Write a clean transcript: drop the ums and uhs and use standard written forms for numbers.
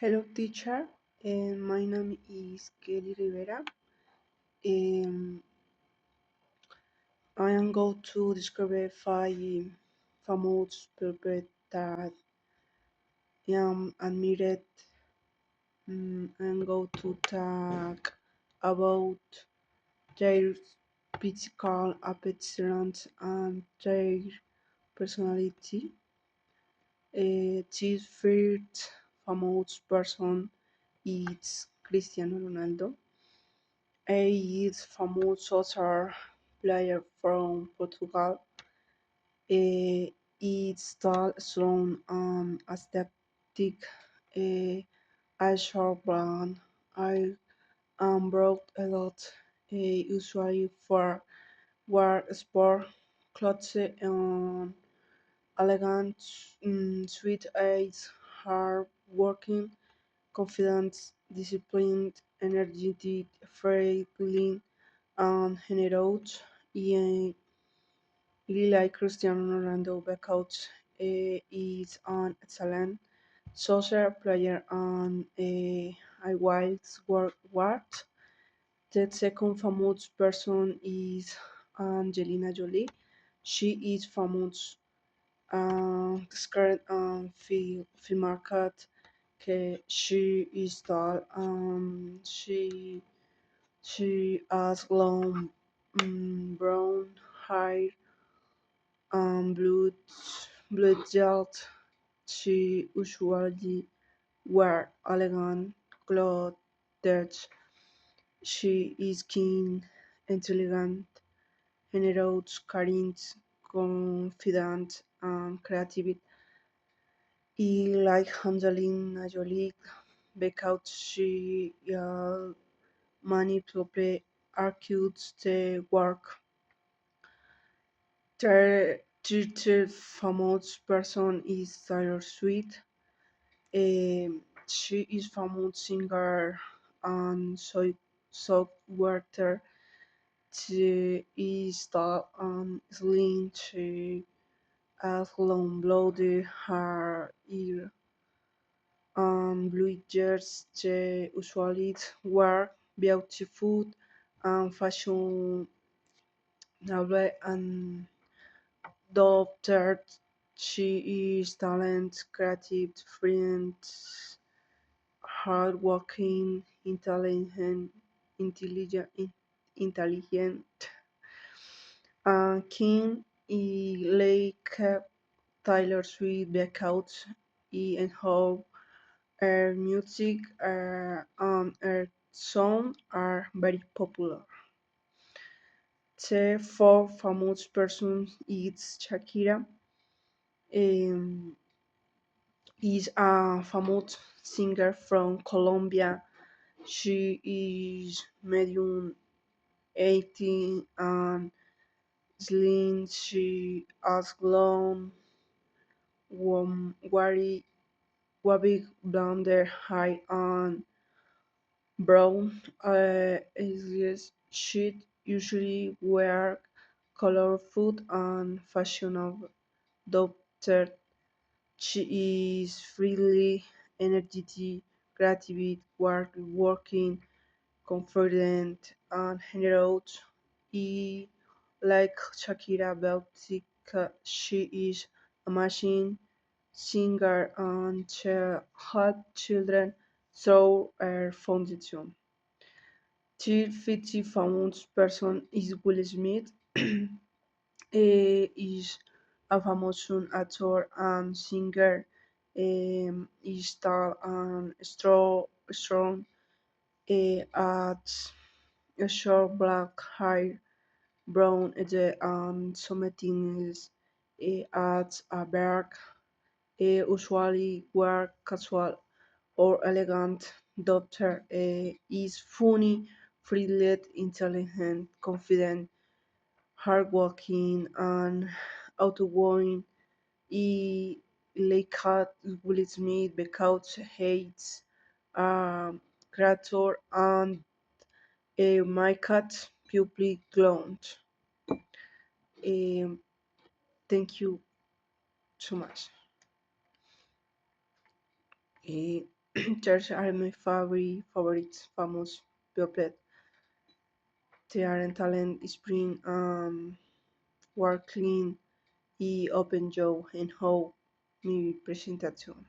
Hello, teacher. My name is Kelly Rivera. Um, I am going to describe five famous people that am admired. I'm going to talk about their physical appearance and their personality. This first famous person is Cristiano Ronaldo. He is famous soccer player from Portugal. It's tall, strong, and aesthetic. Uh, I short brown. I am brought a lot, usually for wear sport clothes and elegant, sweet eyes, hard working, confident, disciplined, energetic, friendly, and generous. Yeah, really like Cristiano Ronaldo because is an excellent soccer player and a wild work. The second famous person is Angelina Jolie. She is famous scared film market. She is tall. She has long brown hair and blood gelt. She usually wear elegant clothes. She is keen, intelligent, generous, caring, confident, and creative. I like Angelina Jolie because she manipulates arcades the work. Third famous person is Taylor Swift. She is famous singer and songwriter. She is tall and slim. She has long blonde hair and blue ears. She usually wear beautiful and fashionable and doctor. She is talent, creative, friend, hardworking, intelligent, intelligent, and keen. I like Taylor Swift because he and how her music and her song are very popular. The fourth famous person is Shakira. Um, is a famous singer from Colombia. She is medium 18 and slim. She has long, wavy, blonde hair and brown eyes. She usually wear colorful and fashionable doctor. She is freely energetic, creative, working, confident, and generous. I like Shakira because she is a machine singer and she had children through her foundation. Third 50 famous person is Will Smith. Is a famous actor and singer. Is tall and strong. At a short black hair, brown and something adds a beard. Usually wear casual or elegant. Doctor is funny, friendly, intelligent, confident, hardworking, and outgoing. He like cat Will Smith because he hates creator and my cat public ground. Um, thank you so much. Church are my favorites, famous people. Their talent spring work clean y open jaw and how mi presentación.